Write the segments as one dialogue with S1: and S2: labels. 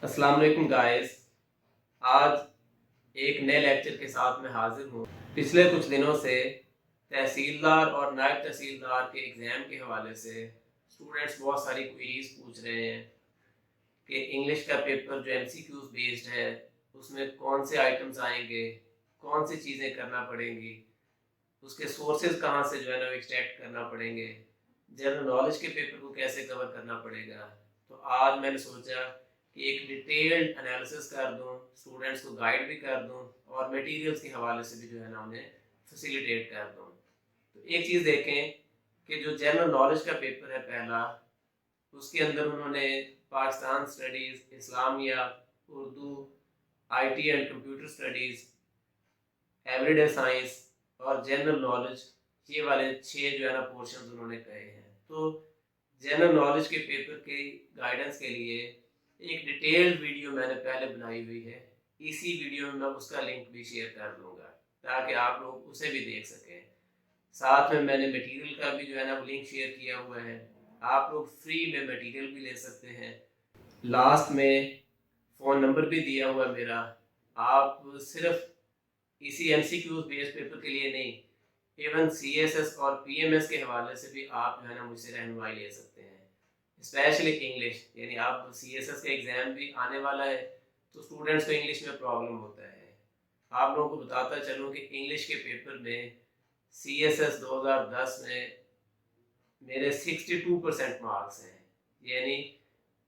S1: अस्सलाम वालेकुम गाइस। आज एक नए लेक्चर के साथ मैं हाजिर हूँ। पिछले कुछ दिनों से तहसीलदार और नायब तहसीलदार के एग्ज़ाम के हवाले से स्टूडेंट्स बहुत सारी क्वेरीज पूछ रहे हैं कि इंग्लिश का पेपर जो एमसीक्यूज बेस्ड है उसमें कौन से आइटम्स आएंगे, कौन सी चीज़ें करना पड़ेंगी, उसके सोर्सेज कहाँ से जो है ना एक्सट्रैक्ट करना पड़ेंगे, जनरल नॉलेज के पेपर को कैसे कवर करना पड़ेगा। तो आज मैंने सोचा कि एक डिटेल्ड एनालिसिस कर दूं, स्टूडेंट्स को गाइड भी कर दूं और मटेरियल्स के हवाले से भी जो है ना उन्हें फैसिलिटेट कर दूं। तो एक चीज़ देखें कि जो जनरल नॉलेज का पेपर है पहला, उसके अंदर उन्होंने Pakistan studies, Islamia, Urdu, IT and computer studies, everyday science और जनरल नॉलेज, ये वाले 6 जो है ना पोर्शन उन्होंने कहे हैं। तो जनरल नॉलेज के पेपर के गाइडेंस के लिए एक डिटेल्ड वीडियो मैंने पहले बनाई हुई है। इसी वीडियो में मैं उसका लिंक भी शेयर कर दूंगा ताकि आप लोग उसे भी देख सकें। साथ में मैंने मटेरियल का भी जो है ना लिंक शेयर किया हुआ है। आप लोग फ्री में मटेरियल भी ले सकते हैं। लास्ट में फ़ोन नंबर भी दिया हुआ है मेरा। आप सिर्फ इसी एमसीक्यूज बेस्ड पेपर के लिए नहीं, इवन सीएसएस और पीएमएस के हवाले से भी आप जो है ना मुझसे रहनुमाई ले सकते हैं। स्पेशली इंग्लिश, यानी आप सीएसएस का एग्ज़ाम भी आने वाला है तो स्टूडेंट्स को इंग्लिश में प्रॉब्लम होता है। आप लोगों को बताता चलूँ कि इंग्लिश के पेपर में सीएसएस 2010 में मेरे 62% मार्क्स हैं। यानी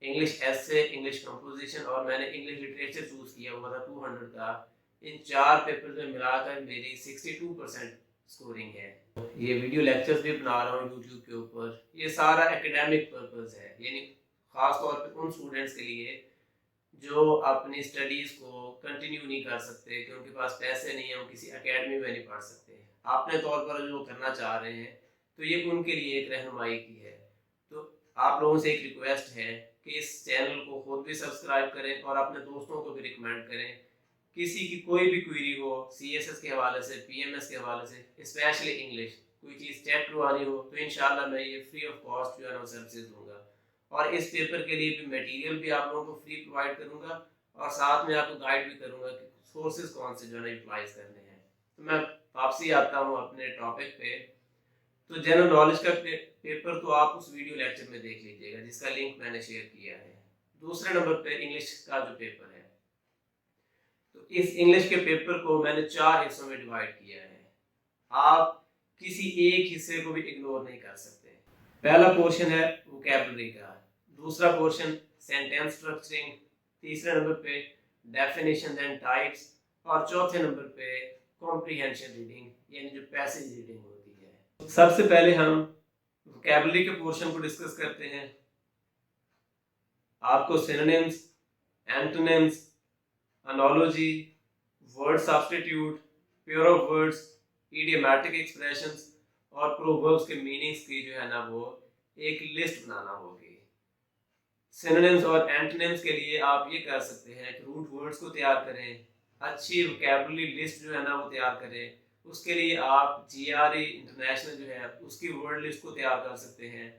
S1: इंग्लिश एसे, इंग्लिश कंपोजिशन और मैंने इंग्लिश लिटरेचर चूज़ किया हुआ था 200 का। इन 4 पेपर में मिलाकर मेरी 62% स्कोरिंग है। ये वीडियो लेक्चर्स भी बना रहा हूँ यूट्यूब के ऊपर। ये सारा एकेडमिक पर्पस है, यानी ख़ास तौर पे उन स्टूडेंट्स के लिए जो अपनी स्टडीज़ को कंटिन्यू नहीं कर सकते, कि उनके पास पैसे नहीं है, वो किसी एकेडमी में नहीं पढ़ सकते, अपने तौर पर जो करना चाह रहे हैं, तो ये उनके लिए एक रहनुमाई की है। तो आप लोगों से एक रिक्वेस्ट है कि इस चैनल को खुद भी सब्सक्राइब करें और अपने दोस्तों को भी रिकमेंड करें। किसी की कोई भी क्वेरी हो सीएसएस के हवाले से, पीएमएस के हवाले से, स्पेशली इंग्लिश, कोई चीज़ चेक करवानी हो तो इंशाल्लाह मैं ये फ्री ऑफ कॉस्ट जो है ना सर्विसेज दूंगा। और इस पेपर के लिए भी मटेरियल भी आप लोगों को फ्री प्रोवाइड करूंगा और साथ में आपको गाइड भी करूंगा कि सोर्सेज कौन से जो है ना यूटिलाइज करने हैं। तो मैं वापसी आता हूँ अपने टॉपिक पे। तो जनरल नॉलेज का पेपर तो आप उस वीडियो लेक्चर में देख लीजिएगा जिसका लिंक मैंने शेयर किया है। दूसरे नंबर पे इंग्लिश का जो पेपर है, तो इस इंग्लिश के पेपर को मैंने 4 हिस्सों में डिवाइड किया है। आप किसी एक हिस्से को भी इग्नोर नहीं कर सकते। पहला पोर्शन है वोकैबुलरी का, दूसरा पोर्शन सेंटेंस स्ट्रक्चरिंग, तीसरे नंबर पे डेफिनेशन एंड टाइप्स और चौथे नंबर पे कॉम्प्रिहेंशन रीडिंग, यानी जो पैसेज रीडिंग होती है। सबसे पहले हम वोकैबुलरी के पोर्शन को डिस्कस करते हैं। आपको synonyms, antonyms, analogy, word substitute, pair of words, idiomatic expressions और प्रोवर्ब्स के मीनिंग्स की जो है ना वो एक लिस्ट बनाना होगी। सिनोनिम्स और एंटोनिम्स के लिए आप ये कर सकते हैं कि रूट वर्ड्स को तैयार करें, अच्छी वोकैबुलरी लिस्ट जो है ना वो तैयार करें। उसके लिए आप जीआरई इंटरनेशनल जो है उसकी वर्ड लिस्ट को तैयार कर सकते हैं।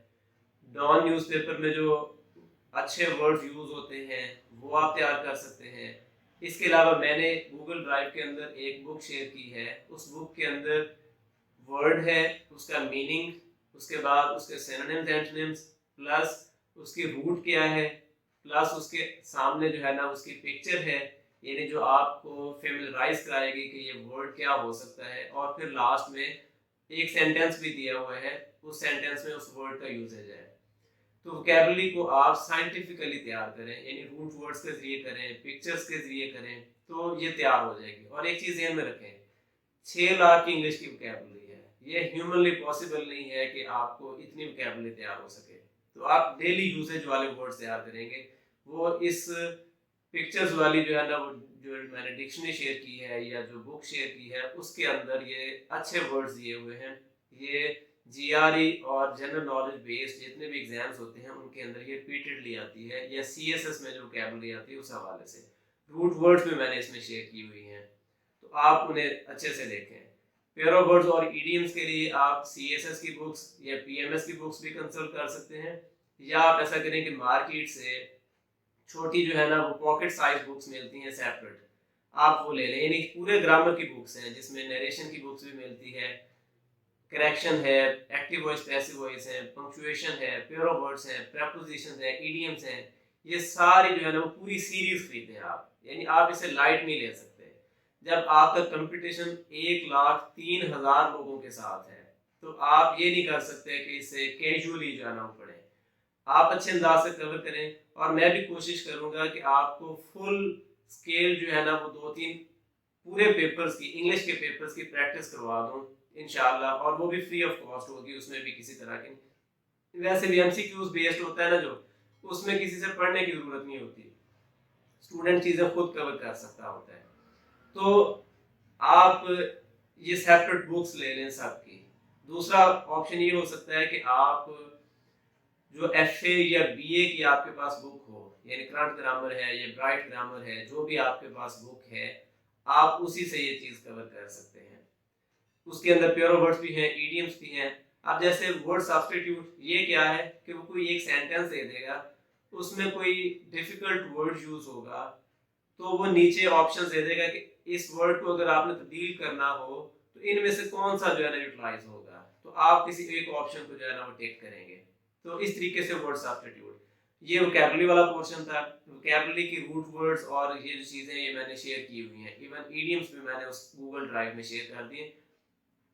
S1: डॉन न्यूज़पेपर में जो अच्छे वर्ड्स यूज होते हैं वो आप तैयार कर सकते हैं। इसके अलावा मैंने गूगल ड्राइव के अंदर एक बुक शेयर की है। उस बुक के अंदर वर्ड है, उसका मीनिंग, उसके बाद उसके सिनोनिम्स एंटोनिम्स, प्लस उसकी रूट क्या है, प्लस उसके सामने जो है ना उसकी पिक्चर है, यानी जो आपको फेमिलराइज कराएगी कि ये वर्ड क्या हो सकता है। और फिर लास्ट में एक सेंटेंस भी दिया हुआ है, उस सेंटेंस में उस वर्ड का यूजेज है। तो वोकैबुलरी को आप साइंटिफिकली तैयार करें, यानी रूट वर्ड्स के जरिए करें, पिक्चर्स के जरिए करें, तो ये तैयार हो जाएगी। और एक चीज़ ध्यान में रखें, 6 लाख की इंग्लिश की वोकैबुलरी है। ये ह्यूमनली पॉसिबल नहीं है कि आपको इतनी वोकैबुलरी तैयार हो सके। तो आप डेली यूजेज वाले वर्ड्स तैयार करेंगे। वो इस पिक्चर्स वाली जो है ना वो जो मैंने डिक्शनरी शेयर की है या जो बुक शेयर की है उसके अंदर ये अच्छे वर्ड्स दिए हुए हैं। ये जीआरई और जनरल नॉलेज बेस्ड जितने भी एग्जाम्स होते हैं उनके अंदर ये रिपीटेडली आती है, या सीएसएस में जो वोकैबुलरी आती है उस हवाले से रूट वर्ड्स भी मैंने इसमें शेयर की हुई हैं। तो आप उन्हें अच्छे से देखें। पेयर ऑफ वर्ड्स और इडियम्स के लिए आप सीएसएस की बुक्स या पीएमएस की बुक्स भी कंसल्ट कर सकते हैं, या आप ऐसा करें कि मार्केट से छोटी जो है ना वो पॉकेट साइज बुक्स मिलती हैं सेपरेट, आप वो ले लें। यानी पूरे ग्रामर की बुक्स हैं जिसमें नरेशन की बुक्स भी मिलती है, करेक्शन है, एक्टिव वॉइस पैसिव वॉइस है, पंक्चुएशन है, पेयर ऑफ वर्ड्स हैं, प्रेपोजिशंस हैं, इडियम्स हैं। ये सारी जो है ना वो पूरी सीरीज खरीदें आप, यानी आप इसे लाइट नहीं ले सकते। जब आपका कंपटीशन 1,03,000 लोगों के साथ है तो आप ये नहीं कर सकते कि इसे कैजुअली जो है ना वो पढ़ें। आप अच्छे अंदाज से कवर करें, और मैं भी कोशिश करूंगा कि आपको फुल स्केल जो है ना वो 2-3 पूरे पेपर्स की, इंग्लिश के पेपर्स की प्रैक्टिस करवा दूं इंशाल्लाह, और वो भी फ्री ऑफ कॉस्ट होगी, उसमें भी किसी तरह की, वैसे भी एमसीक्यूज बेस्ड होता है ना जो, उसमें किसी से पढ़ने की जरूरत नहीं होती, स्टूडेंट चीजें खुद कवर कर सकता होता है। तो आप ये सेपरेट बुक्स ले लें सबकी। दूसरा ऑप्शन ये हो सकता है कि आप जो एफए या बीए की आपके पास बुक हो, यानी करंट ग्रामर है या ब्राइट ग्रामर है, जो भी आपके पास बुक है, आप उसी से ये चीज कवर कर सकते हैं। उसके अंदर प्योर वर्ड्स भी हैं, इडियम्स भी हैं। अब जैसे वर्ड सब्स्टिट्यूट, ये क्या है कि वो कोई एक सेंटेंस दे देगा, उसमें कोई डिफिकल्ट वर्ड यूज होगा, तो वो नीचे ऑप्शन दे देगा कि इस वर्ड को अगर आपने तब्दील करना हो तो इनमें से कौन सा जो है ना यूटिलाइज होगा, तो आप किसी एक ऑप्शन को जो है ना वो टिक करेंगे। तो इस तरीके से वर्ड सब्स्टिट्यूट, ये वोकैबुलरी वाला पोर्शन था। वोकैबुलरी की रूट वर्ड्स और ये जो चीजें ये मैंने शेयर की हुई हैं, इवन ईडियम्स भी मैंने उस गूगल ड्राइव में शेयर कर दिए।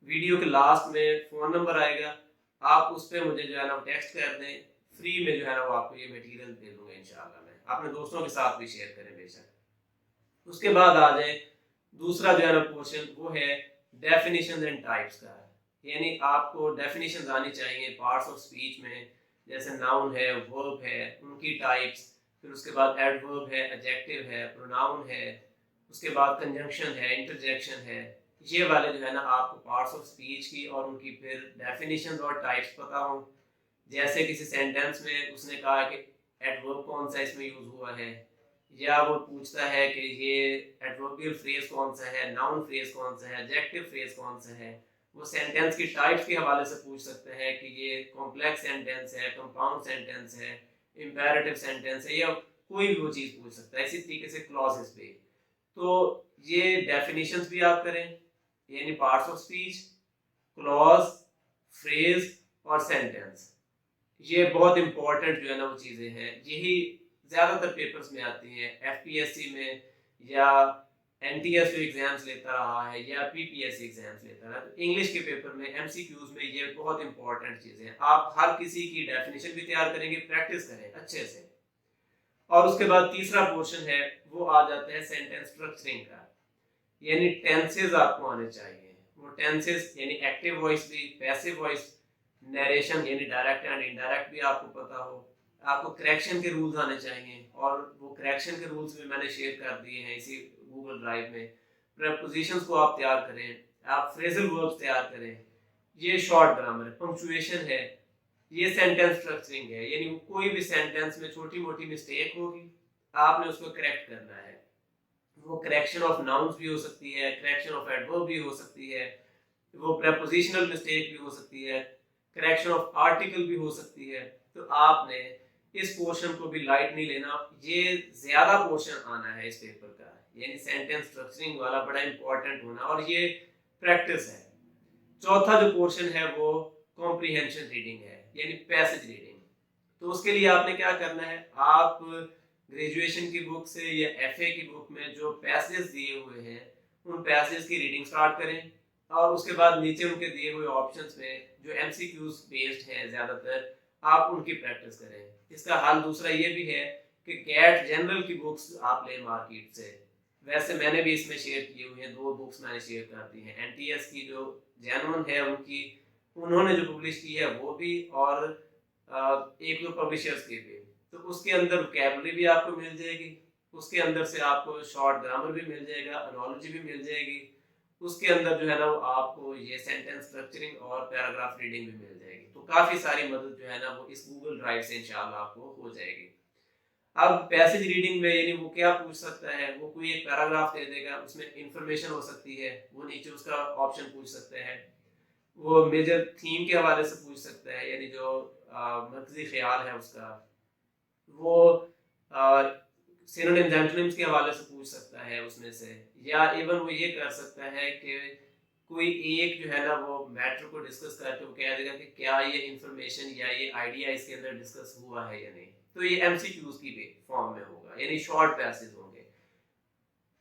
S1: वीडियो के लास्ट में फ़ोन नंबर आएगा, आप उस पर मुझे जो है ना टेक्स्ट कर दें, फ्री में जो है ना वो आपको ये मटेरियल दे दूंगा इंशाल्लाह। मैं अपने दोस्तों के साथ भी शेयर करें बेशक। उसके बाद आ जाए दूसरा जो है ना पोर्शन, वो है डेफिनेशन एंड टाइप्स का। यानी आपको डेफिनेशन आनी चाहिए पार्ट्स ऑफ स्पीच में, जैसे नाउन है, वर्ब है, उनकी टाइप्स, फिर उसके बाद एडवर्ब है, एडजेक्टिव है, प्रोनाउन है, उसके बाद कंजंक्शन है, इंटरजेक्शन है। ये वाले जो है ना आपको पार्ट्स ऑफ स्पीच की और उनकी फिर डेफिनेशन और टाइप्स पता हो। जैसे किसी सेंटेंस में उसने कहा कि एडवर्ब कौन सा इसमें यूज हुआ है, या वो पूछता है कि ये एडवर्बियल फ्रेज कौन सा है, नाउन फ्रेज कौन सा है, एडजेक्टिव फ्रेज कौन सा है। वो सेंटेंस की टाइप्स के हवाले से पूछ सकते हैं कि ये कॉम्प्लेक्स सेंटेंस है, कंपाउंड सेंटेंस है, इंपेरेटिव सेंटेंस है, या कोई भी वो चीज़ पूछ सकता है। इसी तरीके से क्लॉजेस पे, तो ये डेफिनेशंस भी आप करें, यानी parts of speech, clause, phrase और सेंटेंस। ये बहुत इंपॉर्टेंट जो है ना वो चीज़ें हैं, यही ज़्यादातर पेपर्स में आती हैं, एफपीएससी में या एनटीएस जो एग्जाम्स लेता रहा है या पीपीएससी एग्जाम्स लेता रहा है। तो इंग्लिश के पेपर में एमसीक्यूज में ये बहुत इंपॉर्टेंट चीज़ें हैं। आप हर किसी की डेफिनेशन भी तैयार करेंगे, प्रैक्टिस करें अच्छे से। और उसके बाद तीसरा पोर्शन है, वो आ जाता है सेंटेंस स्ट्रक्चरिंग का, यानी टेंसेस आपको आने चाहिए। वो टेंसेस यानी एक्टिव वॉइस भी, पैसिव वॉइस, नरेशन यानी डायरेक्ट एंड इनडायरेक्ट भी आपको पता हो। आपको करेक्शन के रूल्स आने चाहिए, और वो करेक्शन के रूल्स भी मैंने शेयर कर दिए हैं इसी गूगल ड्राइव में। प्रेपोजिशंस को आप तैयार करें, आप फ्रेजल वर्ब्स तैयार करें, ये शॉर्ट ग्रामर है, पंक्चुएशन है, ये सेंटेंस स्ट्रक्चरिंग है, यानी कोई भी सेंटेंस में छोटी मोटी मिस्टेक होगी, आपने उसको करेक्ट करना है। वो करेक्शन ऑफ नाउन्स भी हो सकती है, करेक्शन ऑफ एडवर्ब भी हो सकती है, वो प्रेपोजिशनल मिस्टेक भी हो सकती है, करेक्शन ऑफ आर्टिकल भी हो सकती है। तो आपने इस पोर्शन को भी लाइट नहीं लेना, ये ज्यादा पोर्शन आना है इस पेपर का, यानी सेंटेंस स्ट्रक्चरिंग वाला बड़ा इंपॉर्टेंट होना, और ये प्रैक्टिस है। चौथा जो पोर्शन है वो कॉम्प्रिहेंशन रीडिंग है, यानी पैसेज रीडिंग। तो उसके लिए आपने क्या करना है, आप ग्रेजुएशन की बुक से या एफए की बुक में जो पैसेज दिए हुए हैं उन पैसेज की रीडिंग स्टार्ट करें, और उसके बाद नीचे उनके दिए हुए ऑप्शंस में जो एमसीक्यूज बेस्ड हैं ज़्यादातर, आप उनकी प्रैक्टिस करें। इसका हल दूसरा ये भी है कि कैट जनरल की बुक्स आप लें मार्केट से। वैसे मैंने भी इसमें शेयर किए हुए हैं, 2 बुक्स मैंने शेयर कर दी हैं, एनटीएस की जो जेन्युइन है उनकी, उन्होंने जो पब्लिश की है वो भी, और एक दो पब्लिशर्स के भी। तो उसके अंदर वोकैबुलरी भी आपको मिल जाएगी, उसके अंदर से आपको शॉर्ट ग्रामर भी मिल जाएगा, एनोलॉजी भी मिल जाएगी, उसके अंदर जो है ना वो आपको ये सेंटेंस स्ट्रक्चरिंग और पैराग्राफ रीडिंग भी मिल जाएगी। तो काफ़ी सारी मदद जो है ना वो इस गूगल ड्राइव से इंशाल्लाह आपको हो जाएगी। अब पैसेज रीडिंग में यानी वो क्या पूछ सकता है, वो कोई एक पैराग्राफ दे देगा, उसमें इंफॉर्मेशन हो सकती है, वो नीचे उसका ऑप्शन पूछ सकते हैं, वो मेजर थीम के हवाले से पूछ सकता है, यानी जो मरकजी ख्याल है उसका, वो सिनोनिम्स एंटोनिम्स के हवाले से पूछ सकता है उसमें से, या इवन वो ये कर सकता है कि कोई एक जो है ना वो मैटर को डिस्कस करके वो कह देगा कि क्या ये इंफॉर्मेशन या ये आइडिया इसके अंदर डिस्कस हुआ है या नहीं। तो ये एमसीक्यूज की फॉर्म में होगा, यानी शॉर्ट पैसेज होंगे।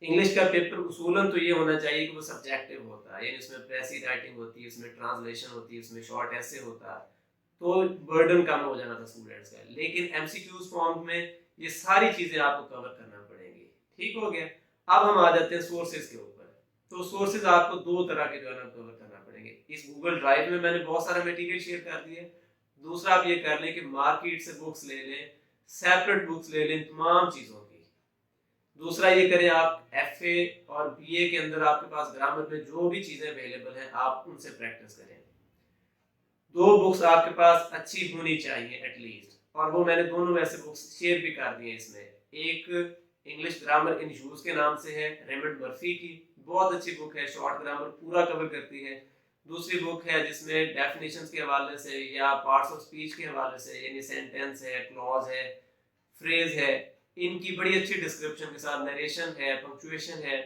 S1: इंग्लिश का पेपर उसूलन तो ये होना चाहिए कि वो सब्जेक्टिव होता है, यानी उसमें प्रेसी राइटिंग होती है, उसमें ट्रांसलेशन होती है, उसमें शॉर्ट ऐसे होता है, तो बर्डन कम हो जाना था स्टूडेंट्स का। लेकिन एमसीक्यूज फॉर्म में ये सारी चीजें आपको कवर करना पड़ेंगी। ठीक हो गया। अब हम आ जाते हैं सोर्सेज के ऊपर। तो सोर्सेज आपको दो तरह के जो है ना कवर करना पड़ेंगे। इस गूगल ड्राइव में मैंने बहुत सारा मटेरियल शेयर कर दिया। दूसरा आप ये कर लें कि मार्केट से बुक्स ले लें, सेपरेट बुक्स ले लें तमाम चीज़ों की। दूसरा ये करें आप एफए और बीए के अंदर आपके पास ग्रामर में जो भी चीज़ें अवेलेबल हैं आप उनसे प्रैक्टिस करें। दो बुक्स आपके पास अच्छी होनी चाहिए एटलीस्ट, और वो मैंने दोनों वैसे बुक्स शेयर भी कर दिए इसमें। एक इंग्लिश ग्रामर इन यूज के नाम से है, रेमंड मर्फी की, बहुत अच्छी बुक है, शॉर्ट ग्रामर पूरा कवर करती है। दूसरी बुक है जिसमें डेफिनेशंस के हवाले से या पार्ट्स ऑफ स्पीच के हवाले से, यानी सेंटेंस है, क्लॉज है, फ्रेज है, इनकी बड़ी अच्छी डिस्क्रिप्शन के साथ नरेशन है, पंक्चुएशन है,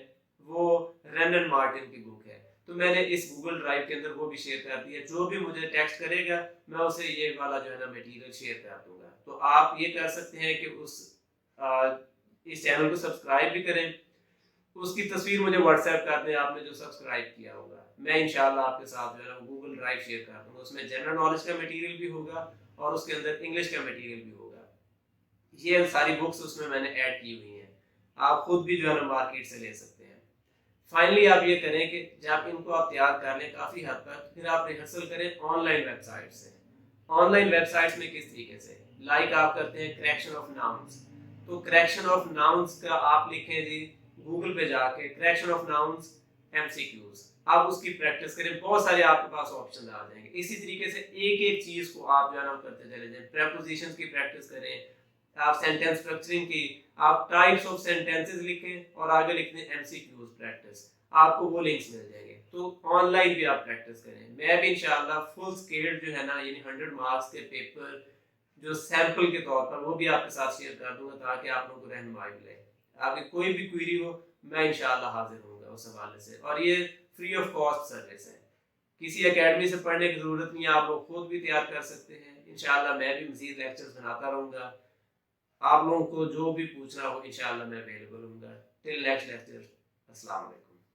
S1: वो रेनन मार्टिन की बुक है। तो मैंने इस गूगल ड्राइव के अंदर वो भी शेयर कर दिया। जो भी मुझे टेक्स्ट करेगा मैं उसे ये वाला जो है ना मटेरियल शेयर कर दूंगा। तो आप ये कर सकते हैं कि इस चैनल को सब्सक्राइब भी करें, उसकी तस्वीर मुझे व्हाट्सएप कर दें आपने जो सब्सक्राइब किया होगा। मैं इंशाल्लाह आपके साथ जो है ना गूगल ड्राइव शेयर कर दूंगा। उसमें जनरल नॉलेज का मटेरियल भी होगा और उसके अंदर इंग्लिश का मटेरियल भी होगा। ये सारी बुक्स उसमें मैंने ऐड की हुई हैं, आप खुद भी जो है ना मार्केट से ले सकते हैं। फाइनली आप ये करें कि जब इनको आप तैयार कर लें काफ़ी हद तक, फिर आप रिहर्सल करें ऑनलाइन वेबसाइट से। ऑनलाइन वेबसाइट्स में किस तरीके से, लाइक आप करते हैं करेक्शन ऑफ नाउन्स, तो करेक्शन ऑफ नाउन्स का आप लिखें जी गूगल पे जाके करेक्शन ऑफ नाउन्स एमसीक्यूज, आप उसकी प्रैक्टिस करें, बहुत सारे आपके पास ऑप्शन आ जाएंगे। इसी तरीके से एक एक चीज को आप जो है ना करते चले जाएं। प्रेपोजिशंस की प्रैक्टिस करें, आप सेंटेंस स्ट्रक्चरिंग की, आप टाइप्स ऑफ सेंटेंसेस लिखें और आगे लिखते हैं एमसीक्यूज प्रैक्टिस, आपको वो लिंक्स मिल जाएंगे। तो ऑनलाइन भी आप प्रैक्टिस करें। मैं भी इंशाल्लाह फुल स्केल जो है ना यानी 100 मार्क्स के पेपर जो सैंपल के तौर पर वो भी आपके साथ शेयर कर दूंगा ताकि आप लोगों को रहनुमाई मिले। आपकी कोई भी क्वेरी हो मैं इंशाल्लाह हाजिर होऊंगा उस हवाले से। और ये फ्री ऑफ कॉस्ट सर्विस है, किसी एकेडमी से पढ़ने की ज़रूरत नहीं है, आप लोग खुद भी तैयार कर सकते हैं। इंशाल्लाह मैं भी मज़ीद लेक्चर्स बनाता रहूँगा, आप लोगों को जो भी पूछना हो इंशाल्लाह मैं अवेलेबल हूँगा। टिल नेक्स्ट लेक्चर, अस्सलाम वालेकुम।